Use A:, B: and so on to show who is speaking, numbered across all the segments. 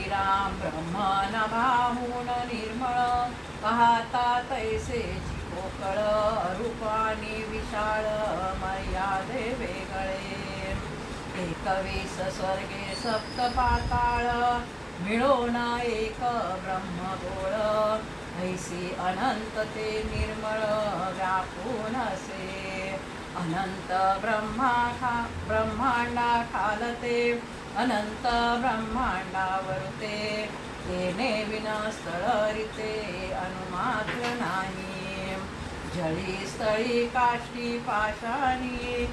A: श्रीराम ब्रह्म नभाहून निर्मळ पाहता तैसेची पोकळ रूपाने विशाळ मर्यादे वेगळे 21 स्वर्गे सप्त पाताळ मिळून एक ब्रह्मगोळ ऐसी अनंत ते निर्मळ व्यापून असे अनंत ब्रह्मांडा खालते अनंत ब्रह्मांडावरते तेने विनस्थळ रिते अनुमात्र नाही जळी स्थळी काष्टी पाषाणी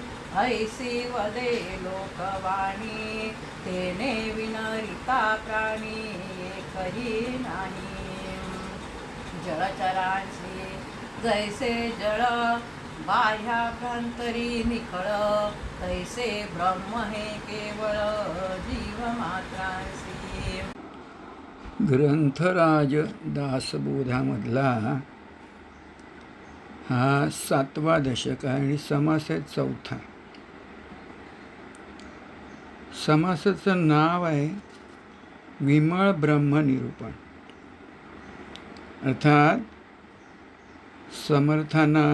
A: ऐसी वदे लोकवाणी तेने विनरिता प्राणी एकही नाही जलचरांची जैसे जळ बाह्याभ्यंतरी निखळ तैसे ब्रह्म हे केवळ जीव मात्रांसी.
B: ग्रंथराज दासबोधामधला हा 7वा दशक आहे आणि समास आहे 4था. समासाचं नाव आहे विमळ ब्रह्मनिरूपण. अर्थात समर्थांना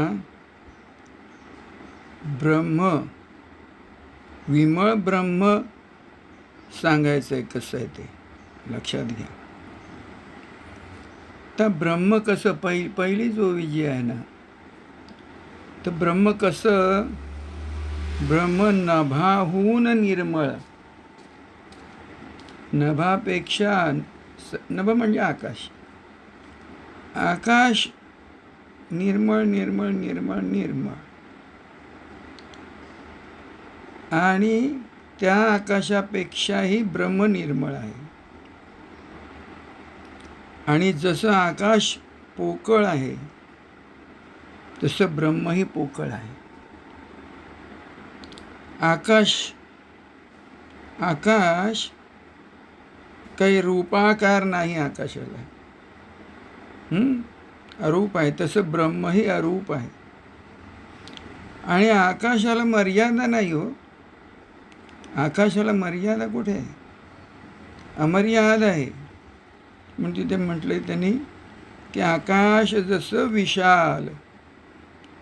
B: विमळ ब्रह्म सांगायचं आहे. कसं आहे ते लक्षात घ्या. तर ब्रह्म कसं पहिली जो विजय आहे ना, तर ब्रह्म कसं, ब्रह्म नभाहून निर्मळ. नभापेक्षा नभ म्हणजे आकाश. आकाश निर्मळ निर्मळ निर्मळ निर्मळ आणि त्या आकाशापेक्षाही ब्रह्म निर्मळ आहे. आणि जसं आकाश पोकळ आहे तसं ब्रह्मही पोकळ आहे. आकाश काही रूपाकार नाही. आकाशाला अरूप आहे. तसं ब्रह्मही अरूप आहे. आणि आकाशाला मर्यादा नाही हो. आकाशाला मर्यादा कुठे आहे? अमर्याद आहे. म्हणजे तिथे म्हटलंय त्यांनी की आकाश जसं विशाल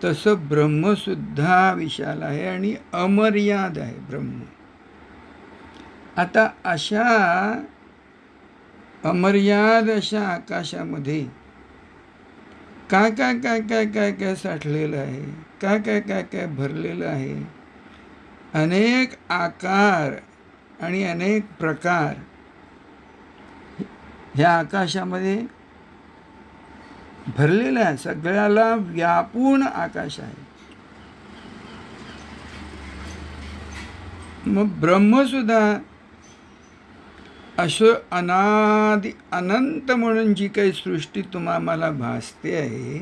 B: तसं ब्रह्मसुद्धा विशाल आहे आणि अमर्याद आहे ब्रह्म. आता अशा अमर्याद अशा आकाशामध्ये काय काय काय काय काय काय साठलेलं आहे, काय काय काय काय भरलेलं आहे. अनेक आकार आणि अनेक प्रकार ह्या आकाशामध्ये भरलेलं आहे. सगळ्याला व्यापून आकाश आहे. मग ब्रह्मसुद्धा असं अनंत म्हणून जी काही सृष्टी तुम्हाला भासते आहे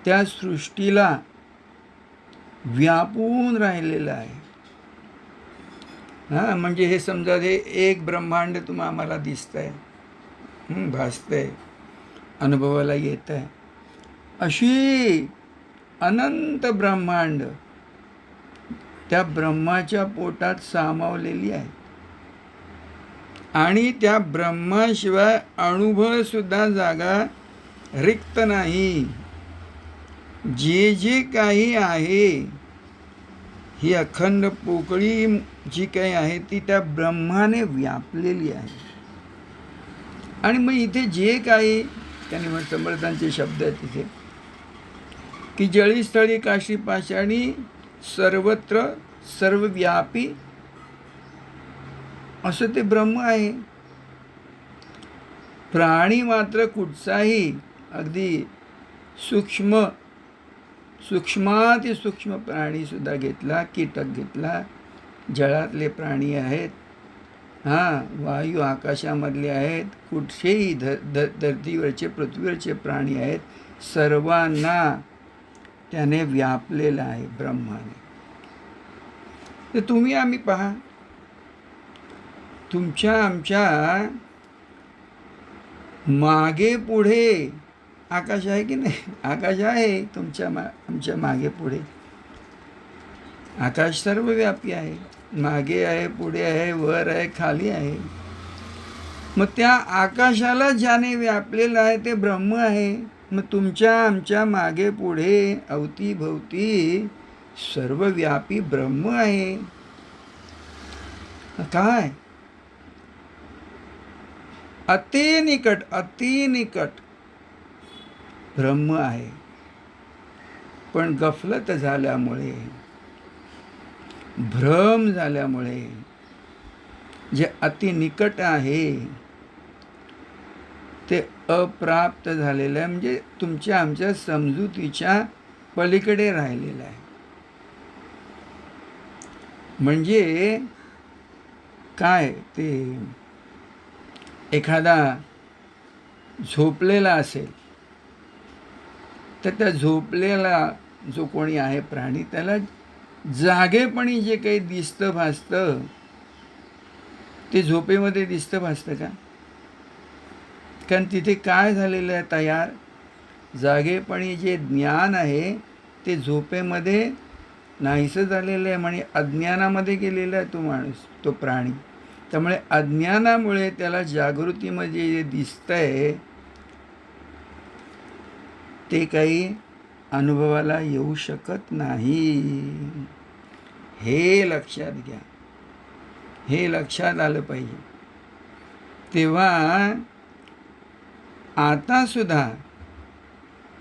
B: त्या सृष्टीला व्यापून राहिलेलं आहे. म्हणजे हे समजा हे एक ब्रह्मांड तुम्हाला दिसतंय, भासतंय, अनुभवाला येत आहे. अशी अनंत ब्रह्मांड त्या ब्रह्माच्या पोटात सामावलेली आहे. आणि त्या ब्रह्माशिवाय अणुभवसुद्धा जागा रिक्त नाही. जे जे काही आहे ही अखंड पोकळी जी काही आहे ती त्या ब्रह्माने व्यापलेली आहे. आणि मग इथे जे काही त्यांनी समर्थांचे शब्द आहेत तिथे की जळी स्थळी काशी पाषाणी सर्वत्र सर्वव्यापी असं ते ब्रह्म आहे. प्राणी मात्र कुठचाही अगदी सूक्ष्मातिसूक्ष्म प्राणीसुद्धा घेतला, कीटक घेतला, जळातले प्राणी आहेत, वायू आकाशामधले आहेत, कुठचेही धरतीवरचे पृथ्वीवरचे प्राणी आहेत, सर्वांना त्याने व्यापलेलं आहे ब्रह्माने. तर तुम्ही आम्ही पहा, तुमच्या आमच्या मागे पुढे आकाश आहे की नाही? आकाश आहे आमच्या मागे पुढे. आकाश सर्वव्यापी आहे. मागे आहे, पुढे आहे, वर आहे, खाली आहे. मग त्या आकाशाला ज्याने व्यापलेलं आहे ते ब्रह्म आहे. मग तुमच्या आमच्या मागे पुढे अवतीभवती सर्वव्यापी ब्रह्म आहे. काय अति निकट ब्रह्म आहे. पण गफलत झाल्यामुळे, भ्रम झाल्यामुळे जे अति निकट आहे ते अप्राप्त झालेलं आहे, म्हणजे तुमच्या आमच्या समजुतीच्या पलीकडे राहिलेलं आहे. म्हणजे काय, ते एखादा झोपलेला असेल तर त्या झोपलेला जो कोणी आहे प्राणी, त्याला जागेपणी जे काही दिसतं भासतं ते झोपेमध्ये दिसतं भासतं का? कारण तिथे काय झालेलं आहे तयार, जागेपणी जे ज्ञान आहे ते झोपेमध्ये नाहीसं झालेलं आहे. म्हणजे अज्ञानामध्ये गेलेला आहे तो माणूस, तो प्राणी. त्यामुळे अज्ञानामुळे त्याला जागृतीमध्ये जे दिसतंय ते काही अनुभवाला येऊ शकत नाही. हे लक्षात घ्या, हे लक्षात आलं पाहिजे. तेव्हा आता सुद्धा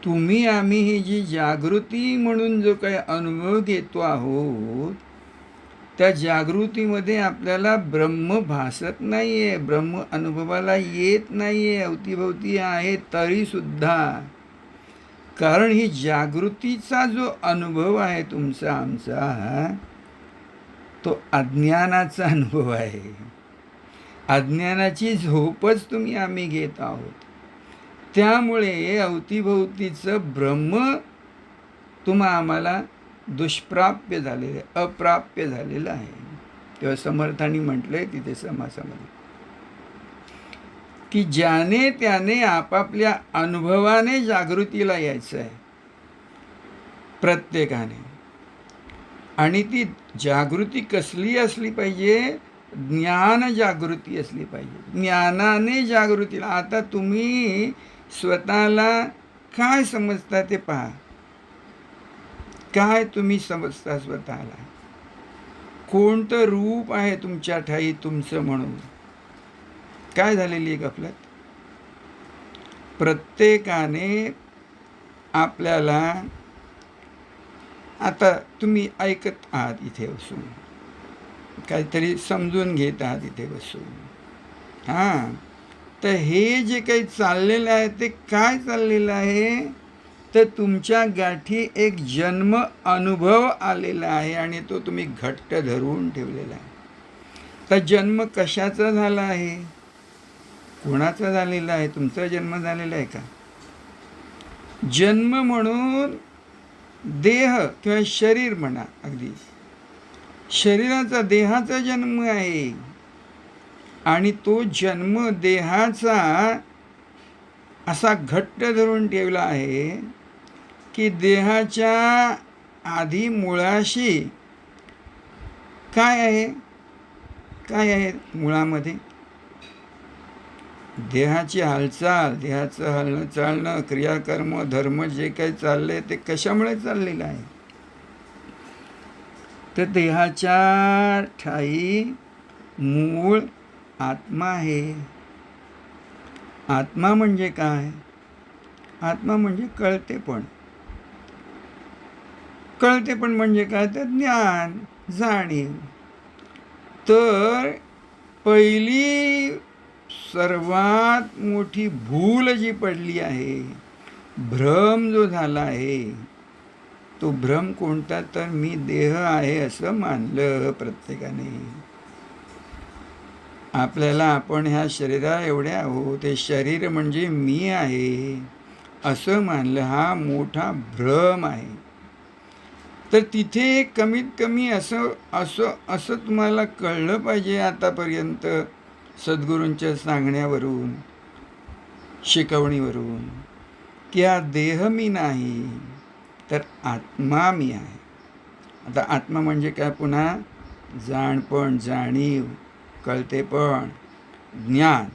B: तुम्ही आम्ही ही जी जागृती म्हणून जो काही अनुभव घेतो आहोत, त्या जागृतीमध्ये आपल्याला ब्रह्म भासत नाही आहे, ब्रह्म अनुभवाला येत नाही आहे, अवतीभवती आहे तरीसुद्धा. कारण ही जागृतीचा जो अनुभव आहे तुमचा आमचा, तो अज्ञानाचा अनुभव आहे. अज्ञानाची झोपच तुम्ही आम्ही घेत आहोत. त्यामुळे अवतीभवतीचं ब्रह्म तुम्हा आम्हाला दुष्प्राप्य झालेलं आहे, अप्राप्य झालेलं आहे. तेव्हा समर्थांनी म्हटलंय तिथे समासामध्ये की ज्याने त्याने आपापल्या अनुभवाने जागृतीला यायचं आहे प्रत्येकाने. आणि ती जागृती कसली असली पाहिजे? ज्ञान जागृती असली पाहिजे. ज्ञानाने जागृतीला. आता तुम्ही स्वतःला काय समजता ते पहा. काय तुम्ही समजता स्वतःला? कोणतं रूप आहे तुमच्या ठाई तुमचं म्हणून? काय झालेली आहे गफलत? प्रत्येकाने आपल्याला, आता तुम्ही ऐकत आहात इथे बसून, काहीतरी समजून घेत आहात इथे बसून. हां, तर हे जे काही चाललेलं आहे ते काय चाललेलं आहे? तर तुमच्या गाठी एक जन्म अनुभव आलेला आहे आणि तो तुम्ही घट्ट धरून ठेवलेला आहे. तर जन्म कशाचा झाला आहे? कोणाचा झालेला आहे? तुमचा जन्म झालेला आहे का? जन्म म्हणून देह किंवा शरीर म्हणा, अगदी शरीराचा, देहाचा जन्म आहे. आणि तो जन्म देहाचा असा घट्ट धरून ठेवला आहे की देहाच्या आधी मुळाशी काय आहे? काय आहे मुळामध्ये? देहाची हालचाल, देहाचं हलणं चालणं, क्रियाकर्म, धर्म जे काही चाललंय ते कशामुळे चाललेलं आहे? तर देहाच्या ठाई मूळ आत्मा आहे. आत्मा म्हणजे काय? आत्मा म्हणजे कळतेपण. कळतेपण म्हणजे काय? तर ज्ञान, जाणीव. तर पहिली सर्वात मोठी भूल जी पडली आहे, भ्रम जो झाला आहे, तो भ्रम कोणता? तर मी देह आहे असं मानलं प्रत्येकाने. आपल्याला आपण ह्या शरीरा एवढ्या आहोत, ते शरीर म्हणजे मी आहे असं मानलं. हा मोठा भ्रम आहे. तर तिथे कमीत कमी असं तुम्हाला कळलं पाहिजे आतापर्यंत सद्गुरूंच्या सांगण्यावरून, शिकवणीवरून, की हा देह मी नाही तर आत्मा मी आहे. आता आत्मा म्हणजे काय? पुन्हा जाणपण, जाणीव, कळतेपण, ज्ञान.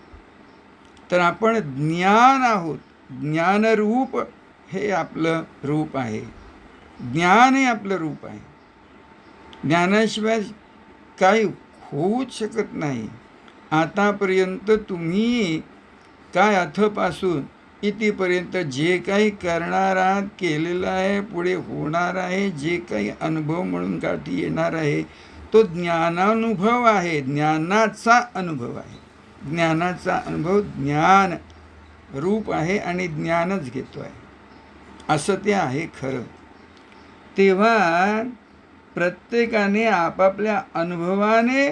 B: तर आपण ज्ञान आहोत. ज्ञानरूप हे आपलं रूप आहे. ज्ञान हे आपलं रूप आहे. ज्ञानाशिवाय काही होऊच शकत नाही. आतापर्यंत तुम्ही काय अथपासून इथपर्यंत जे काही करणार आहात, केलेलं आहे, पुढे होणार आहे, जे काही अनुभव म्हणून काठी येणार आहे, तो ज्ञानानुभव आहे. ज्ञानाचा अनुभव आहे. ज्ञानाचा अनुभव ज्ञान रूप आहे आणि ज्ञानच घेतो आहे, असं ते आहे खरं. तेव्हा प्रत्येकाने आपापल्या अनुभवाने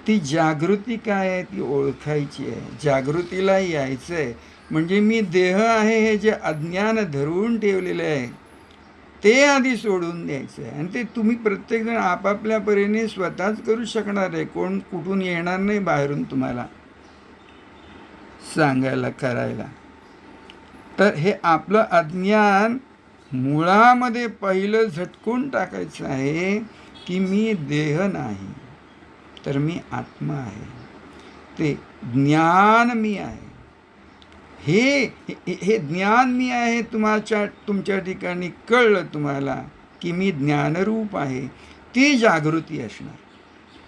B: ती जागृती काय आहे ती ओळखायची आहे. जागृतीला यायचं आहे. म्हणजे मी देह आहे हे जे अज्ञान धरून ठेवलेलं आहे ते आधी सोडून द्यायचं आहे. आणि ते तुम्ही प्रत्येकजण आपापल्या परीने स्वतःच करू शकणार आहे. कोण कुठून येणार नाही बाहेरून तुम्हाला सांगायला, करायला. तर हे आपलं अज्ञान मुळामध्ये पहिलं झटकून टाकायचं आहे की मी देह नाही, तर मी आत्मा आहे. ते ज्ञान मी आहे. हे ज्ञान मी आहे तुमच्या ठिकाणी कळलं तुम्हाला की मी ज्ञानरूप आहे. ती जागृती असणार.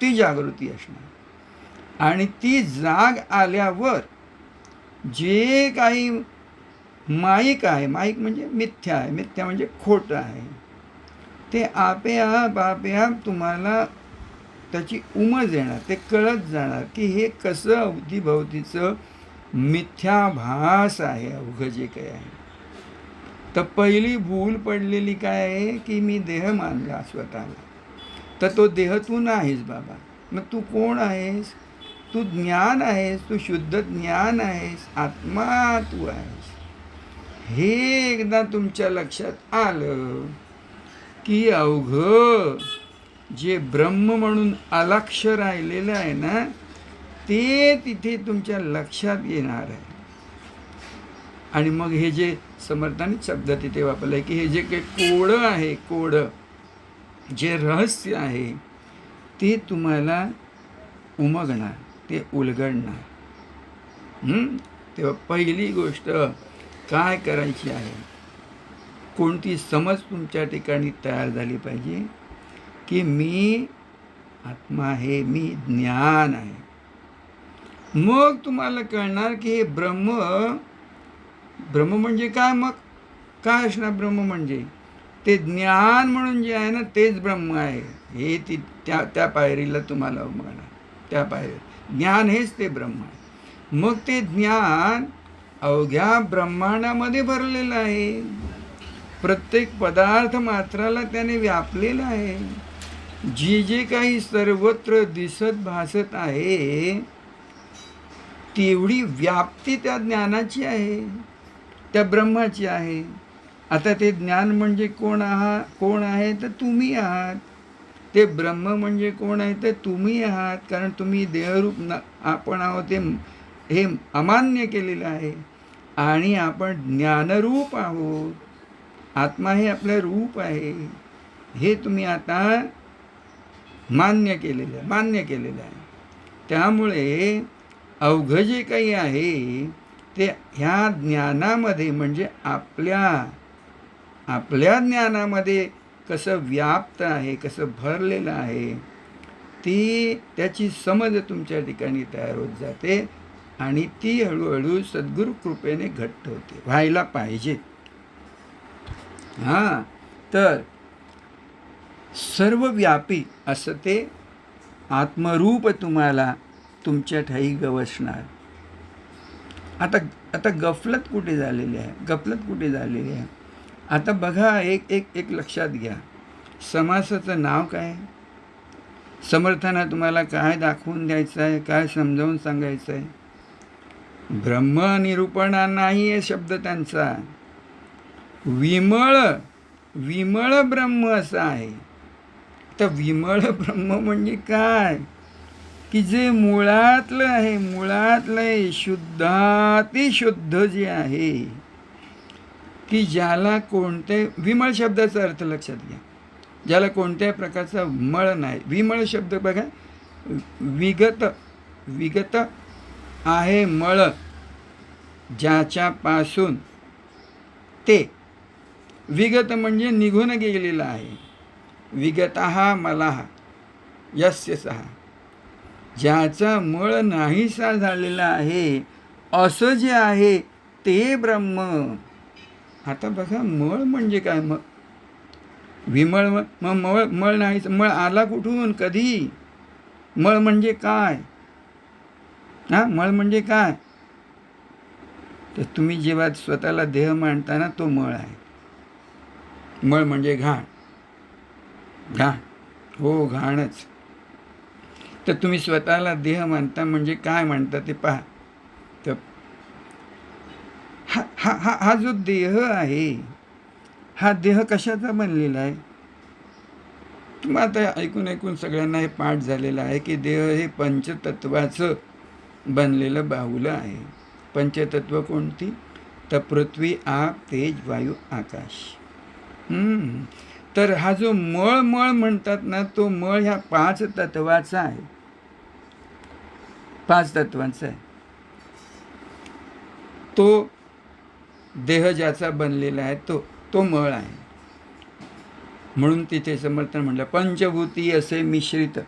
B: ती जागृती असणार. आणि ती जाग आल्यावर जे काही माईक आहे, माईक म्हणजे मिथ्या आहे, मिथ्या म्हणजे खोटं आहे, ते आपेआप तुम्हाला त्याची उमज येणार. ते कळत जाणार की हे कसं अवतीभवतीचं मिथ्याभास आहे अवघं जे काही आहे. तर पहिली भूल पडलेली काय आहे की मी देह मानला स्वतःला. तर तो देह तू नाहीस बाबा. मग तू कोण आहेस? तू ज्ञान आहेस. तू शुद्ध ज्ञान आहेस. आत्मा तू आहेस. हे एकदा तुमच्या लक्षात आलं की अवघं जे ब्रह्म म्हणून अलक्ष्य राहिलेलं आहे ना, ते तिथे तुमच्या लक्षात येणार आहे. आणि मग हे जे समर्थाने शब्द तिथे वापरला आहे की हे जे काही कोडं आहे, कोडं जे रहस्य आहे ते तुम्हाला उमगणार, ते उलगडणार. तेव्हा पहिली गोष्ट काय करायची आहे, कोणती समज तुमच्या ठिकाणी तयार झाली पाहिजे की मी आत्मा आहे, मी ज्ञान आहे. मग तुम्हाला कळणार की हे ब्रह्म म्हणजे काय. मग काय असणार ब्रह्म म्हणजे? ते ज्ञान म्हणून जे आहे ना तेच ब्रह्म आहे. हे त्या पायरीला तुम्हाला उमगणार. त्या पायरी ज्ञान हेच ते ब्रह्म आहे. मग ते ज्ञान अवघ्या ब्रह्मांडामध्ये भरलेलं आहे. प्रत्येक पदार्थ मात्राला त्याने व्यापलेलं आहे. जे काही सर्वत्र दिसत भासत आहे तेवढी व्याप्ती त्या ज्ञानाची आहे, त्या ब्रह्माची आहे. आता ते ज्ञान म्हणजे कोण आहे तर तुम्ही आहात. ते ब्रह्म म्हणजे कोण आहे तर तुम्ही आहात. कारण तुम्ही देहरूप आपण आहोत हे अमान्य केलेलं आहे. आणि आपण ज्ञानरूप आहोत. आत्मा हे आपलं रूप आहे. हे तुम्ही आता मान्य केलेलं आहे. त्यामुळे अवघं जे काही आहे ते ह्या ज्ञानामध्ये म्हणजे आपल्या ज्ञानामध्ये कसं व्याप्त आहे, कसं भरलेलं आहे, ती त्याची समज तुमच्या ठिकाणी तयार होत जाते. आणि ती हळूहळू सद्गुरू कृपेने घट्ट होते. व्हायला पाहिजे. तर सर्वव्यापी असं ते आत्मरूप तुम्हाला तुमच्या ठाई गवसणार. आता गफलत कुठे झालेली आहे? आता बघा, एक लक्षात घ्या. समासाचं नाव काय? समर्थांना तुम्हाला काय दाखवून द्यायचं आहे, काय समजावून सांगायचं आहे? ब्रह्म निरूपणा नाही आहे शब्द त्यांचा. विमळ ब्रह्म असा आहे. तर विमळ ब्रह्म म्हणजे काय की जे मुळातलं आहे, शुद्धातिशुद्ध जे आहे की ज्याला विमळ शब्दाचा अर्थ लक्षात घ्या. ज्याला कोणत्याही प्रकारचा मळ नाही. विमळ शब्द बघा, विगत आहे मळ ज्याच्यापासून ते विगत म्हणजे निघून गेलेला आहे. विगतः मलः यस्य सः, ज्याचा मळ नाहीसा झालेला आहे असं जे आहे ते ब्रह्म. आता बघा, मळ म्हणजे काय? मग विमळ, मग मळ मळ नाही, मळ आला कुठून, कधी? मळ म्हणजे काय? मळ म्हणजे काय? तर तुम्ही जेव्हा स्वतःला देह मांडताना तो मळ आहे. मळ म्हणजे घाण. घाण, हो, घाणच. तर तुम्ही स्वतःला देह मानता म्हणजे काय मानता ते पहा. तर हा जो देह आहे, हा देह कशाचा बनलेला आहे? तुम्हाला आता ऐकून सगळ्यांना हे पाठ झालेलं आहे की देह हे पंचतत्वाचं बनलेलं बाहुलं आहे. पंचतत्व कोणती? तर पृथ्वी, आप, तेज, वायू, आकाश. तर हा जो मळ मळ म्हणतात ना, तो मळ ह्या 5 तत्वाचा आहे. 5 तत्वांचा आहे तो देह, ज्याचा बनलेला आहे तो मळ आहे. म्हणून तिथे समर्थ म्हटलं पंचभूती असे मिश्रित.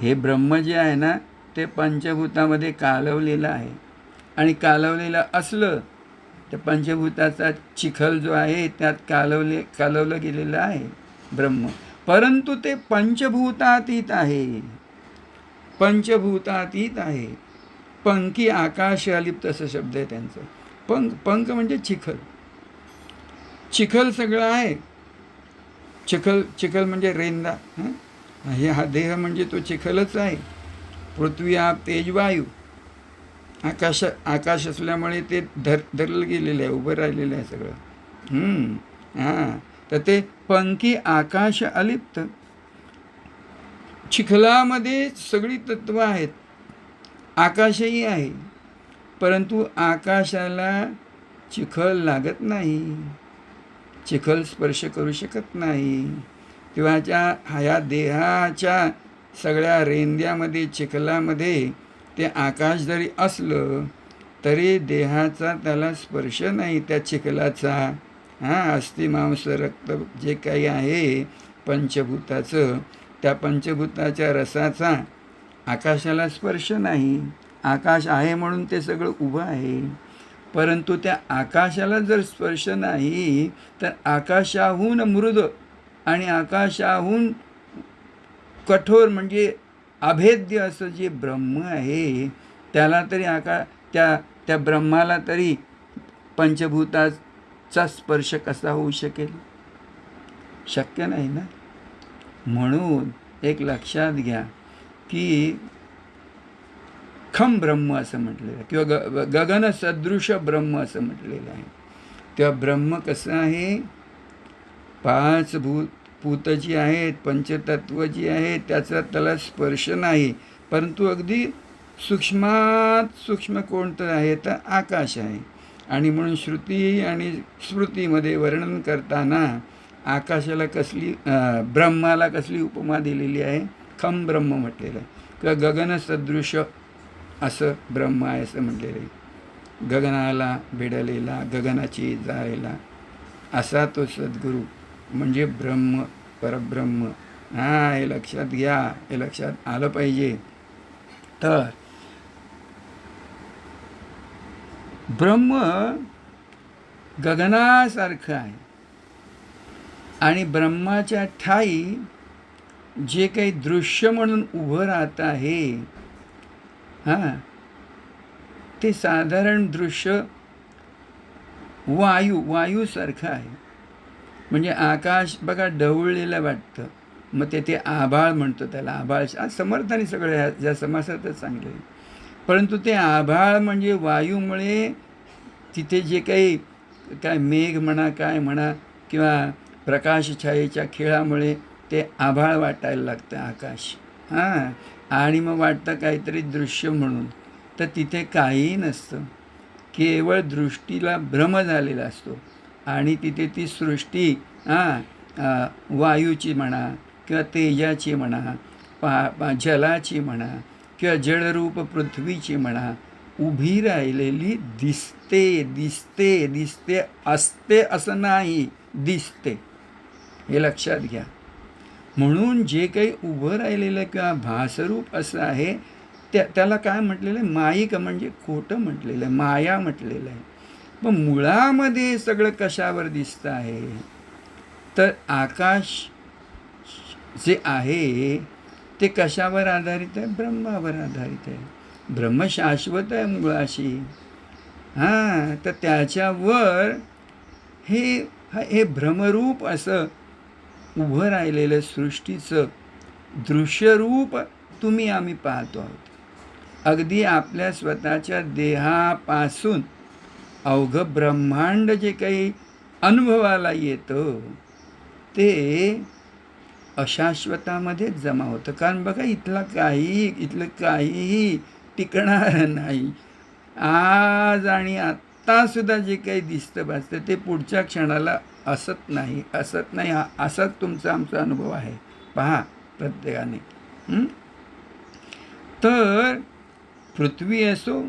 B: हे ब्रह्म जे आहे ना, ते पंचभूतामध्ये कालवलेलं आहे. आणि कालवलेलं असलं तर पंचभूताचा चिखल जो आहे त्यात कालवलं गेलेलं आहे ब्रह्म. परंतु ते पंचभूतातीत आहे. पंचभूतातीत आहे. पंकी आकाश अलिप्त असं शब्द आहे त्यांचं. पंक म्हणजे चिखल. चिखल सगळं आहे. चिखल म्हणजे रेंदा. हा देह म्हणजे तो चिखलच आहे. पृथ्वी, आप, तेज, वायू, आकाश असल्यामुळे ते धरलं गेलेलं आहे, उभं राहिलेलं आहे सगळं. तर ते पंकी आकाश अलिप्त. चिखलामध्ये सगळी तत्व आहेत. आकाशही आहे, परंतु आकाशाला चिखल लागत नाही, चिखल स्पर्श करू शकत नाही. किंवा ह्या देहाच्या सगळ्या रेंद्यामध्ये, चिखलामध्ये ते आकाश जरी असलं तरी देहाचा त्याला स्पर्श नाही, त्या चिखलाचा. अस्थि, मांस, रक्त जे काही आहे पंचभूताचं, त्या पंचभूताच्या रसाचा आकाशाला स्पर्श नाही. आकाश आहे म्हणून ते सगळं उभं आहे. परंतु त्या आकाशाला जर स्पर्श नाही तर आकाशाहून मृद आणि आकाशाहून कठोर म्हणजे अभेद्य असं जे ब्रह्म आहे त्याला तरी त्या ब्रह्माला तरी पंचभूताचा स्पर्श कसा होऊ शकेल? शक्य नाही ना. म्हणून एक लक्षात घ्या की खम ब्रह्म असं म्हटलेलं आहे किंवा गगन सदृश ब्रह्म असं म्हटलेलं आहे. तेव्हा ब्रह्म कसं आहे? 5 भूत जी आहेत, पंचतत्व जी आहेत, त्याचा त्याला स्पर्श नाही. परंतु अगदी सूक्ष्मात सूक्ष्म कोणतं आहे तर आकाश आहे. आणि म्हणून श्रुती आणि स्मृतीमध्ये वर्णन करताना आकाशाला ब्रह्माला कसली उपमा दिलेली आहे? खम ब्रह्म म्हटलेलं आहे किंवा गगन सदृश असं ब्रह्म आहे असं म्हटलेलं आहे. गगनाला भिडलेला, गगनाची जायला असा तो सद्गुरू म्हणजे ब्रह्म, परब्रह्म. हे लक्षात घ्या, हे लक्षात आलं पाहिजे. तर ब्रह्म गगनासारखं आहे आणि ब्रह्माच्या ठाई जे काही दृश्य म्हणून उभं राहत आहे ते साधारण दृश्य वायूसारखं आहे. म्हणजे आकाश बघा ढवळलेलं वाटतं, मग ते आभाळ म्हणतो त्याला. आभाळ समर्थाने सगळं ज्या समासातच चांगले. परंतु ते आभाळ म्हणजे वायूमुळे तिथे जे काय मेघ म्हणा, काय म्हणा, किंवा प्रकाशछायेच्या खेळामुळे ते आभाळ वाटायला लागतं आकाश. आणि मग वाटतं काहीतरी दृश्य म्हणून. तर तिथे काहीही नसतं, केवळ दृष्टीला भ्रम झालेला असतो. आणि तिथे ती सृष्टी वायूची म्हणा किंवा तेजाची म्हणा, जलाची म्हणा, किंवा जडरूप पृथ्वीची म्हणा, उभी राहिलेली दिसते दिसते दिसते, असते असं नाही, दिसते. हे लक्षात घ्या. म्हणून जे काही उभं राहिलेलं किंवा भासरूप असं आहे त्याला काय म्हटलेलं आहे? माईक म्हणजे खोटं म्हटलेलं आहे, माया म्हटलेलं आहे. पण मुळामध्ये सगळं कशावर दिसतं आहे? तर आकाश जे आहे ते कशावर आधारित आहे? ब्रह्मावर आधारित आहे. ब्रह्म शाश्वत आहे मुळाशी. हां, तर त्याच्यावर हे भ्रमरूप असं उभं राहिलेलं सृष्टीचं दृश्यरूप आम्ही पाहतो आहोत. अगदी आपल्या स्वतःच्या देहापासून अवघं ब्रह्मांड जे काही अनुभवाला येतं ते अशाश्वतामध्येच जमा होतं. कारण बघा, इथलं काहीही टिकणार नाही. आज आणि आत्तासुद्धा जे काही दिसतं भासतं ते पुढच्या क्षणाला असत नाही. हा असाच तुमचा आमचा अनुभव आहे. पहा प्रत्येकाने. तर पृथ्वी असो,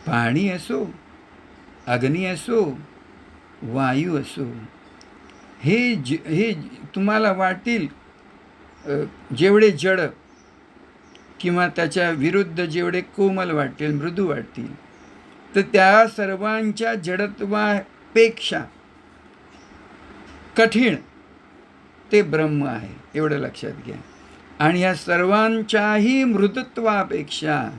B: पाणी असो, अग्नी असो, वायू असो, हे तुम्हाला वाटतील जेवढे जड किंवा त्याच्या विरुद्ध जेवढे कोमल वाटतील, मृदू वाटतील, तर त्या सर्वांच्या जडत्वापेक्षा कठीण ते ब्रह्म आहे, एवढं लक्षात घ्या. आणि ह्या सर्वांच्याही मृदुत्वापेक्षा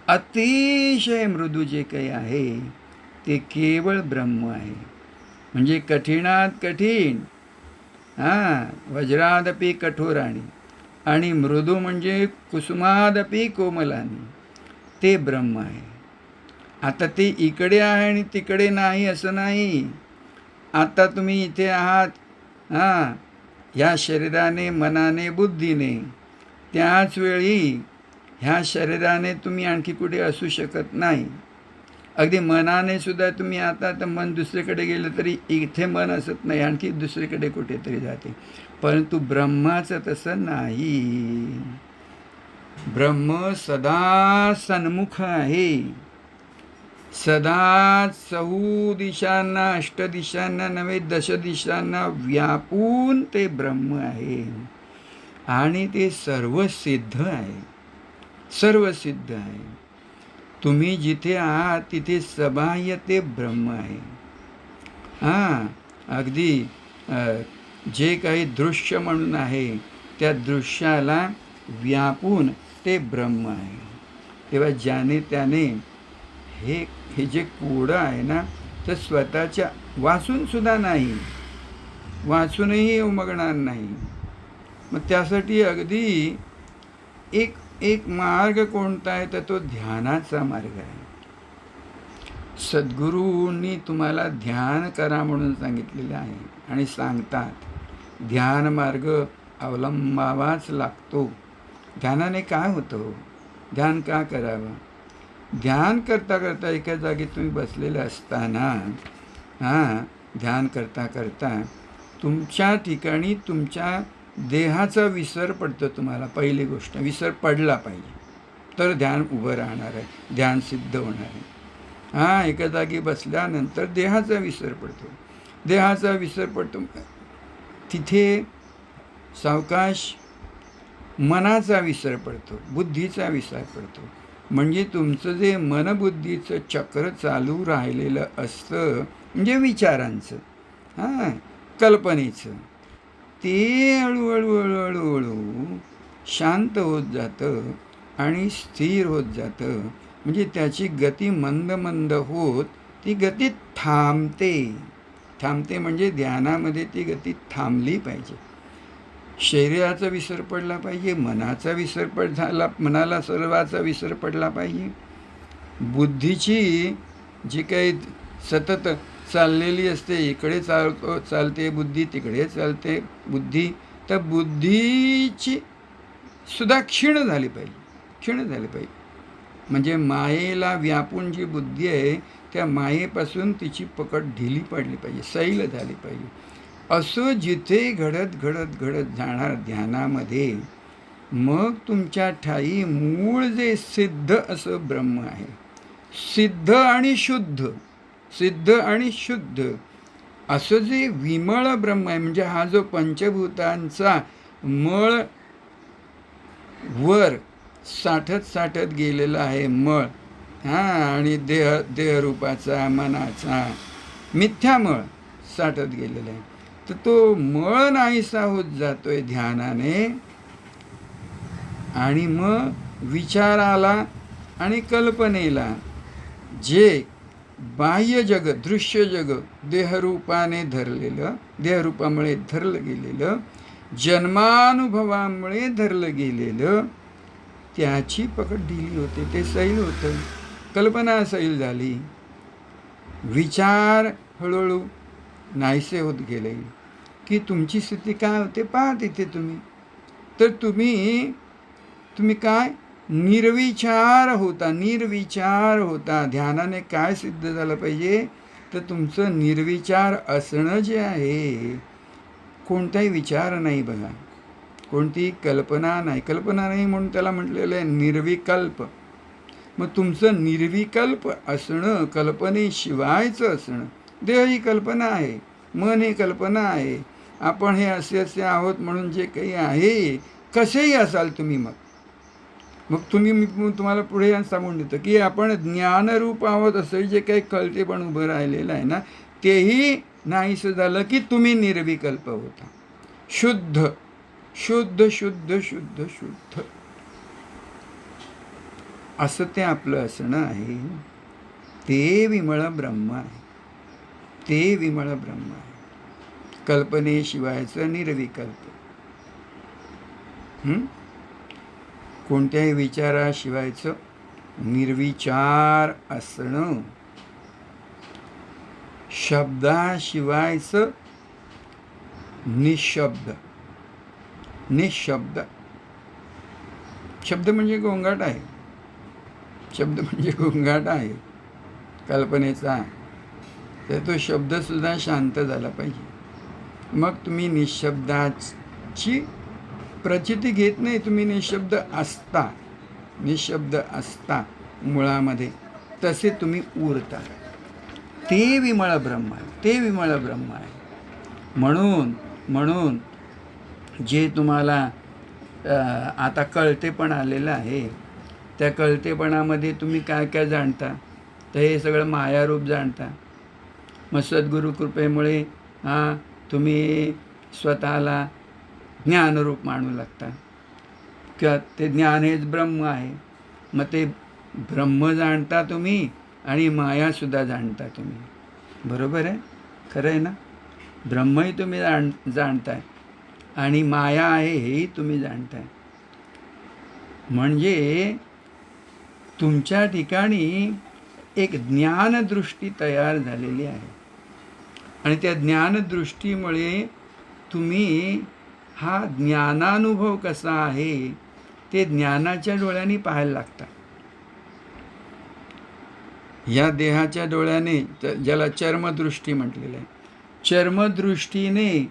B: अतिशय मृदू जे काही आहे ते केवळ ब्रह्म आहे. म्हणजे कठीणात कठीण, वज्रादपि कठोराणी, आणि मृदू म्हणजे कुसुमादपि कोमलानी, ते ब्रह्म आहे. आता ते इकडे आहे आणि तिकडे नाही असं नाही. आता तुम्ही इथे आहात, ह्या शरीराने, मनाने, बुद्धीने. त्याच वेळी ह्या शरीराने तुम्ही आणखी कुठे असू शकत नाही. अगदी मनाने सुद्धा तुम्ही आता तर मन दुसरीकडे गेलं तरी इथे मन असत नाही, आणखी दुसरीकडे कुठेतरी जाते. परंतु ब्रह्माचं तसं नाही. ब्रह्म सदा सन्मुख आहे. सदा 4 दिशांना, 8 दिशांना नव्हे 10 दिशांना व्यापून ते ब्रह्म आहे. आणि ते सर्व सिद्ध आहे, सर्व सिद्ध आहे. तुम्ही जिथे आहात तिथे सबाह्य ते ब्रह्म आहे. अगदी जे काही दृश्य म्हणून आहे त्या दृश्याला व्यापून ते ब्रह्म आहे. तेव्हा ज्याने त्याने हे जे कोडं आहे ना, तर स्वतःच्या वाचूनसुद्धा नाही, वाचूनही उमगणार नाही. मग त्यासाठी अगदी एक मार्ग कोणता आहे? तर तो ध्यानाचा मार्ग आहे. सद्गुरूंनी तुम्हाला ध्यान करा म्हणून सांगितलेलं आहे आणि सांगतात ध्यान मार्ग अवलंबावाच लागतो. ध्यानाने काय होतं? ध्यान का करावं? ध्यान करता करता एका जागी तुम्ही बसलेले असताना ध्यान करता करता तुमच्या ठिकाणी तुमच्या देहाचा विसर पडतो. तुम्हाला पहिली गोष्ट विसर पडला पाहिजे, तर ध्यान उभं राहणार आहे, ध्यान सिद्ध होणार आहे. एका जागी बसल्यानंतर देहाचा विसर पडतो. देहाचा विसर पडतो तिथे सावकाश मनाचा विसर पडतो, बुद्धीचा विसर पडतो. म्हणजे तुमचं जे मनबुद्धीचं चक्र चालू राहिलेलं असतं, म्हणजे विचारांचं, कल्पनेचं, ते हळूहळू हळूहळू शांत होत जातं आणि स्थिर होत जातं. म्हणजे त्याची गती मंद मंद होत ती गती थांबते म्हणजे ध्यानामध्ये ती गती थांबली पाहिजे. शरीराचा विसर पडला पाहिजे, मनाचा विसर झाला, मनाला सर्वाचा विसर पडला पाहिजे. बुद्धीची जी काही सतत चाललेली असते, इकडे चालते बुद्धी, तिकडे चालते बुद्धी, तर बुद्धीची सुद्धा क्षीण झाली पाहिजे. म्हणजे मायेला व्यापून जी बुद्धी आहे त्या मायेपासून तिची पकड ढिली पडली पाहिजे, सैल झाली पाहिजे. असं जिथे घडत जाणार ध्यानामध्ये, मग तुमच्या ठाई मूळ जे सिद्ध असं ब्रह्म आहे, सिद्ध आणि शुद्ध, सिद्ध आणि शुद्ध असं जे विमळ ब्रह्म आहे, म्हणजे हा जो पंचभूतांचा मळ वर साठत साठत गेलेला आहे मळ, आणि देहरूपाचा मनाचा मिथ्या मळ साठत गेलेला आहे, तर तो मळ नाहीसा होत जातोय ध्यानाने. आणि मग विचाराला आणि कल्पनेला जे बाह्य जग, दृश्य जग देहरूपाने धरलेलं, देहरूपामुळे धरलं गेलेलं, जन्मानुभवामुळे धरलं गेलेलं, त्याची पकड ढिली होते, ते सैल होतं, कल्पना सैल झाली, विचार हळूहळू नाहीसे होत गेले. की तुमची स्थिती काय होते पहा तिथे तुम्ही. तर तुम्ही काय निर्विचार होता, निर्विचार होता. ध्यानाने काय सिद्ध झालं पाहिजे, तर तुमचं निर्विचार असणं जे आहे, कोणताही विचार नाही बघा, कोणतीही कल्पना नाही, कल्पना नाही म्हणून त्याला म्हटलेलं आहे निर्विकल्प. मग तुमचं निर्विकल्प असणं, कल्पनेशिवायचं असणं. देह ही कल्पना आहे, मन ही कल्पना आहे, आपण हे असे असे आहोत म्हणून जे काही आहे, कसेही असाल तुम्ही, मग मी तुम्हाला पुढे सांगून देतो की आपण ज्ञानरूप आहोत असं जे काही कळतेपण उभं राहिलेलं आहे ना, तेही नाहीसं झालं की तुम्ही निर्विकल्प होता. शुद्ध शुद्ध शुद्ध शुद्ध शुद्ध असं ते आपलं असणं आहे. ते विमळ ब्रह्म आहे, ते विमळ ब्रह्म आहे, कल्पनेशिवायचं निर्विकल्प. कोणत्याही विचाराशिवायचं निर्विचार असणं, शब्दाशिवायचं निशब्द. निशब्द शब्द म्हणजे गोंगाट आहे, शब्द म्हणजे गोंगाट आहे कल्पनेचा, तर तो शब्दसुद्धा शांत झाला पाहिजे. मग तुम्ही निशब्दाची प्रचिती घेत नाही, तुम्ही निशब्द असता, निशब्द असता मुळामध्ये, तसे तुम्ही उरता. ते विमळ ब्रह्म आहे, ते विमळ ब्रह्म आहे. म्हणून जे तुम्हाला आता कळतेपण आलेलं आहे, त्या कळतेपणामध्ये तुम्ही काय काय जाणता, तर हे सगळं मायारूप जाणता. मग सद्गुरू कृपेमुळे तुम्ही स्वतःला ज्ञानरूप मानू लागता, किंवा ते ज्ञान हेच ब्रह्म आहे. मग ते ब्रह्म जाणता तुम्ही आणि मायासुद्धा जाणता तुम्ही. बरोबर आहे, खरं आहे ना. ब्रह्मही तुम्ही जाणताय आणि माया आहे हेही तुम्ही जाणताय. म्हणजे तुमच्या ठिकाणी एक ज्ञानदृष्टी तयार झालेली आहे, आणि त्या ज्ञानदृष्टीमुळे तुम्ही हा ज्ञानानुभव कसा आहे ते ज्ञानाच्या डोळ्यांनी पाहायला लागता. या देहाच्या डोळ्याने, ज्याला चर्मदृष्टी म्हटलेलं आहे, चर्मदृष्टीने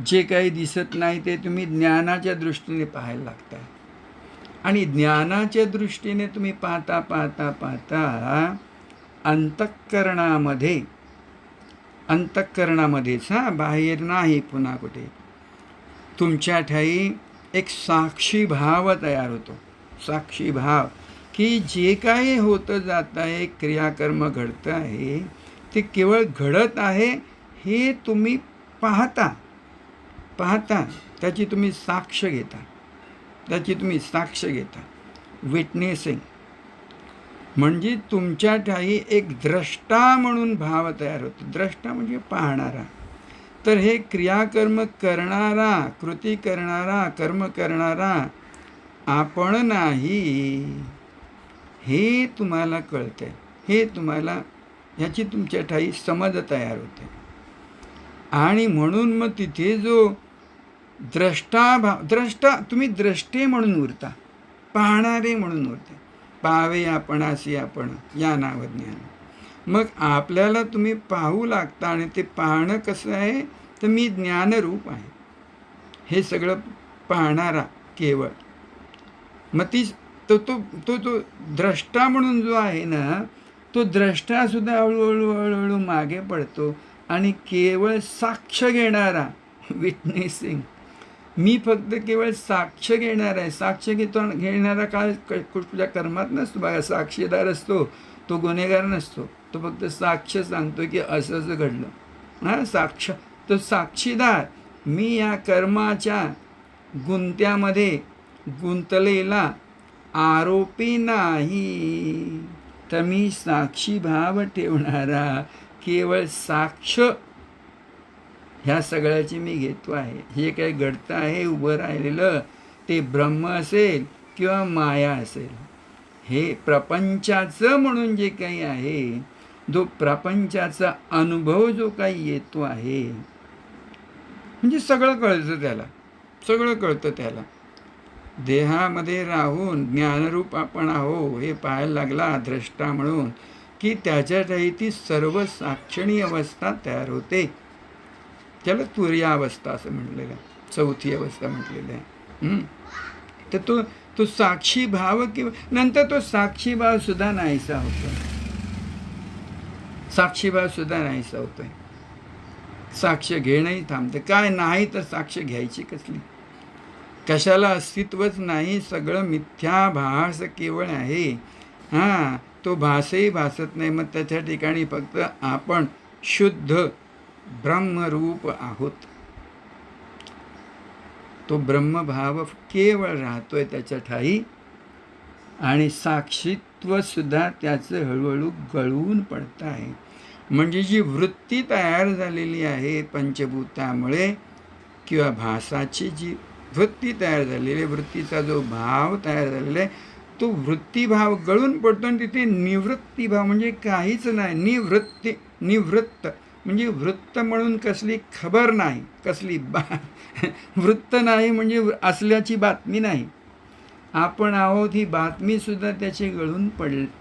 B: जे काही दिसत नाही ते तुम्ही ज्ञानाच्या दृष्टीने पाहायला लागता. आणि ज्ञानाच्या दृष्टीने तुम्ही पाहता पाहता पाहता अंतःकरणामध्येच, बाहेर नाही पुन्हा कुठे, तुमच्या ठाई एक साक्षी भाव तयार होतो. साक्षी भाव की जे काही होतं जातं आहे, क्रियाकर्म घडतं आहे, ते केवळ घडत आहे हे तुम्ही पाहता, त्याची तुम्ही साक्ष घेता, विटनेसिंग. म्हणजे तुमच्या ठाई एक द्रष्टा म्हणून भाव तयार होतो. द्रष्टा म्हणजे पाहणारा. तर हे क्रियाकर्म करणारा, कृती करणारा, कर्म करणारा आपण नाही, हे तुम्हाला कळतंय, हे तुम्हाला, ह्याची तुमच्या ठाई समज तयार होते. आणि म्हणून मग तिथे जो द्रष्टा तुम्ही द्रष्टे म्हणून उरता, पाहणारे म्हणून उरते. पाहावे आपणासी आपण या नाव ज्ञान. मग आपल्याला तुम्ही पाहू लागता, आणि ते पाहणं कसं आहे, तर मी ज्ञानरूप आहे, हे सगळं पाहणारा केवळ. मग ती तो तो तो तो द्रष्टा म्हणून जो आहे ना, तो द्रष्टासुद्धा हळूहळू हळूहळू मागे पडतो आणि केवळ साक्ष घेणारा, विटनेसिंग, मी फक्त केवळ साक्ष घेणार आहे. साक्ष घेणारा काय कुठल्या कर्मात नसतो बघा. साक्षीदार असतो, तो गुन्हेगार नसतो. तो फक्त साक्ष सांगतो की असं असं घडलं. हां, साक्ष, तो साक्षीदार. मी या कर्माच्या गुंत्यामध्ये गुंतलेला आरोपी नाही, तर मी साक्षी भाव ठेवणारा, केवळ साक्ष ह्या सगळ्याची मी घेतो आहे. हे काय घडतं आहे उभं राहिलेलं, ते ब्रह्म असेल किंवा माया असेल, हे प्रपंचाचं म्हणून जे काही आहे, जो प्रपंचाचा अनुभव जो काही येतो आहे, म्हणजे सगळं कळतं त्याला, सगळं कळतं त्याला. देहामध्ये राहून ज्ञानरूप आपण आहो हे पाहायला लागला द्रष्टा म्हणून, की त्याच्यातही ती सर्व साक्षणी अवस्था तयार होते. त्याला तुर्यावस्था असं म्हटलेलं आहे, चौथी अवस्था म्हटलेलं आहे. तर तो साक्षी भाव किंवा नंतर तो साक्षी भाव सुद्धा नाहीसा होतो. साक्षी भाव सुद्धा नाहीसा होतोय. साक्ष घेणंही थांबतं. काय नाही तर साक्ष घ्यायची कसली? कशाला अस्तित्वच नाही, सगळं मिथ्याभास केवळ आहे. हां, तो भासही भासत नाही. मग त्याच्या ठिकाणी फक्त आपण शुद्ध ब्रह्मरूप आहोत. तो ब्रह्मभाव केवळ राहतोय त्याच्या ठाई आणि साक्षीत्व सुद्धा त्याचं हळूहळू गळून पडत आहे. म्हणजे जी वृत्ती तयार झालेली आहे पंचभूतामुळे किंवा भासाची जी वृत्ती तयार झालेली आहे, वृत्तीचा जो भाव तयार झालेला आहे, तो वृत्तीभाव गळून पडतो आणि तिथे निवृत्तीभाव म्हणजे काहीच नाही. निवृत्त म्हणजे वृत्त म्हणून कसली खबर नाही, कसली वृत्त नाही म्हणजे असल्याची बातमी नाही. आपण आहोत ही बातमीसुद्धा त्याची गळून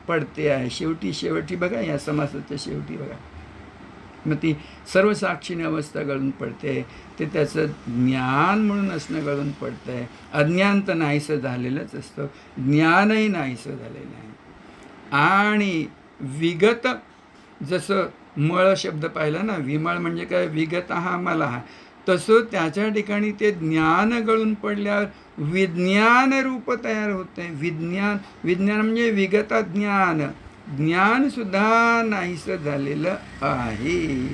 B: पडते आहे. शेवटी बघा, या समासाच्या शेवटी बघा, मग ती सर्व साक्षीने अवस्था गळून पडते. ते त्याचं ज्ञान म्हणून असणं गळून पडतं आहे. अज्ञान तर नाहीसं झालेलंच असतं, ज्ञानही नाहीसं झालेलं आहे. आणि विगत, जसं मळ शब्द पाहिला ना, विमळ म्हणजे काय, विगत हा मला हा, तसं त्याच्या ठिकाणी ते ज्ञान गळून पडल्यावर विज्ञान रूप तयार होते. विज्ञान म्हणजे विगत ज्ञान, ज्ञानसुद्धा नाहीसं झालेलं आहे.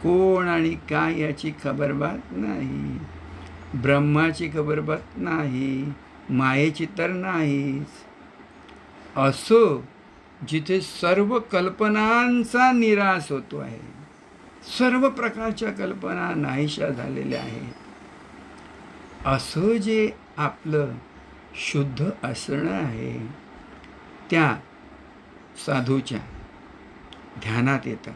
B: कोण आणि काय याची खबरबात नाही. ब्रह्माची खबरबात नाही, मायेची तर नाहीच. असो जिथे सर्व कल्पनांचा निराश होतो आहे, सर्व प्रकारच्या कल्पना नाहीशा झालेल्या आहेत, असं जे आपलं शुद्ध असणं आहे, त्या साधूच्या ध्यानात येतं,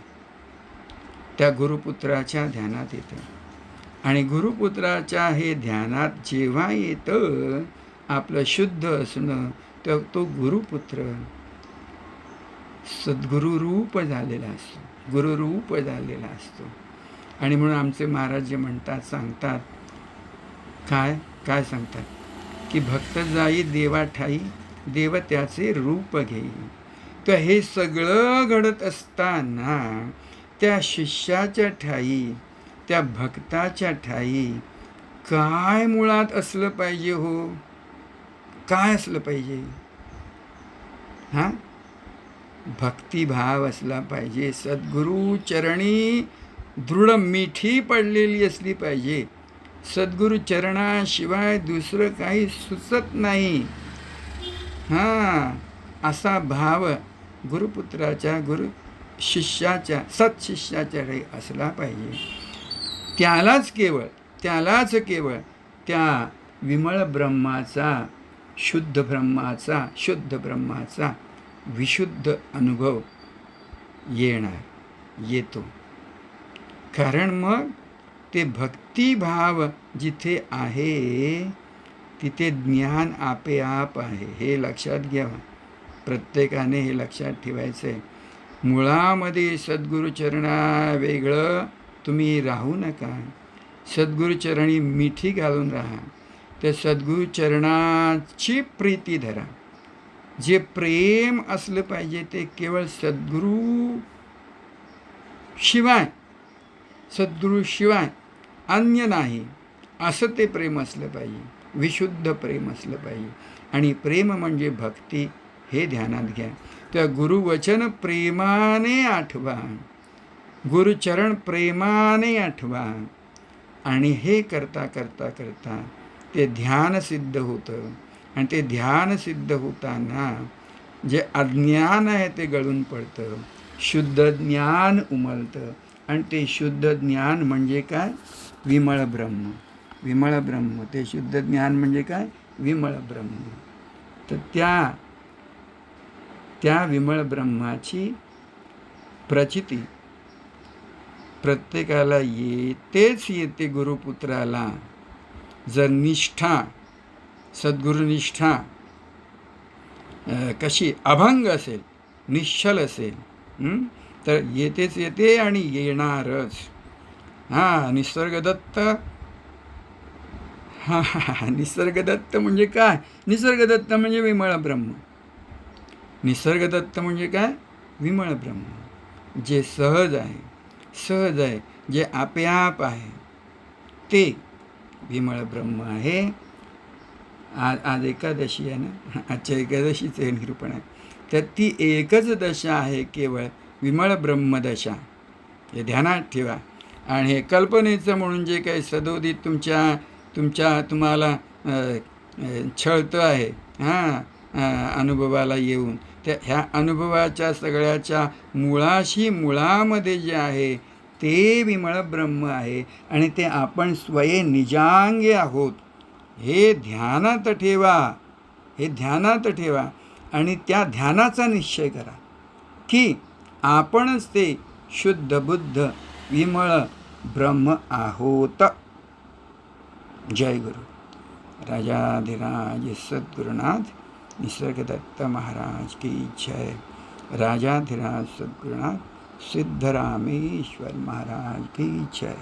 B: त्या गुरुपुत्राच्या ध्यानात येतं. आणि गुरुपुत्राच्या हे ध्यानात जेव्हा येतं आपलं शुद्ध असणं, तर तो गुरुपुत्र सद्गुरुरूप झालेला असतो, गुरुरूप झालेला असतो. आणि म्हणून आमचे महाराज जे म्हणतात, सांगतात, काय सांगतात, की भक्त जाई देवा ठाई, देव त्याचे रूप घेई. तर हे सगळं घडत असताना त्या शिष्याच्या ठाई, त्या भक्ताच्या ठाई काय मुळात असलं पाहिजे हो? काय असलं पाहिजे? हां, भक्तिभाव असला पाहिजे. सद्गुरू चरणी दृढ मिठी पडलेली असली पाहिजे. सद्गुरू चरणाशिवाय दुसरं काही सुचत नाही. हां, असा भाव गुरुपुत्राच्या, शिष्याच्या, सत्शिष्याच्या ठाई असला पाहिजे. त्यालाच केवळ त्या विमळ ब्रह्माचा, शुद्ध ब्रह्माचा विशुद्ध अनुभव येतो. कारण मग ते भक्तिभाव जिथे आहे तिथे ज्ञान आपेआप आहे. हे लक्षात घ्यावं, प्रत्येकाने हे लक्षात ठेवायचं आहे. मुळामध्ये सद्गुरुचरणा वेगळं तुम्ही राहू नका. सद्गुरुचरणी मिठी घालून राहा. ते सद्गुरू चरणाची प्रीती धरा. जे प्रेम असलं पाहिजे ते केवळ सद्गुरू शिवाय, सद्गुरू शिवाय अन्य नाही, असं ते प्रेम असलं पाहिजे. विशुद्ध प्रेम असलं पाहिजे. आणि प्रेम म्हणजे भक्ती, हे ध्यानात घ्या. त्या गुरुवचन प्रेमाने आठवा, गुरुचरण प्रेमाने आठवा. आणि हे करता करता करता ते ध्यान सिद्ध होतं. आणि ते ध्यान सिद्ध होताना जे अज्ञान आहे ते गळून पडतं, शुद्ध ज्ञान उमलतं. आणि ते शुद्ध ज्ञान म्हणजे काय? विमळ ब्रह्म. विमळ ब्रह्म, ते शुद्ध ज्ञान म्हणजे काय? विमळ ब्रह्म. तर त्या विमळ ब्रह्माची प्रचिती प्रत्येकाला येतेच येते. गुरुपुत्राला जर निष्ठा, सद्गुरुनिष्ठा कशी अभंग असेल, निश्चल असेल, तर येतेच येते आणि येणारच. निसर्गदत्त. निसर्गदत्त म्हणजे काय? निसर्गदत्त म्हणजे विमळ ब्रह्म. निसर्गदत्त म्हणजे काय? विमळ ब्रह्म. जे सहज आहे, सहज आहे, जे आपोआप आहे, ते विमळ ब्रह्म आहे. आज एकादशी आहे ना, आजच्या एकादशीचं हे निरूपण आहे. तर ती एकच दशा आहे केवळ, विमळ ब्रह्मदशा. हे ध्यानात ठेवा. आणि हे कल्पनेचं म्हणून जे काही सदोदित तुम्हाला छळतं आहे अनुभवाला येऊन, त्या ह्या अनुभवाच्या सगळ्याच्या मुळामध्ये जे आहे ते विमळ ब्रह्म आहे. आणि ते आपण स्वयं निजांगे आहोत. हे ध्यानात ठेवा, हे ध्यानात ठेवा. आणि त्या ध्यानाचा निश्चय करा की आपणच ते शुद्ध बुद्ध विमळ ब्रह्म आहोत. जय गुरु. राजाधिराज सद्गुरुनाथ निसर्गदत्त महाराज की जय. राजाधिराज सद्गुरुनाथ सिद्धरामेश्वर महाराज की जय.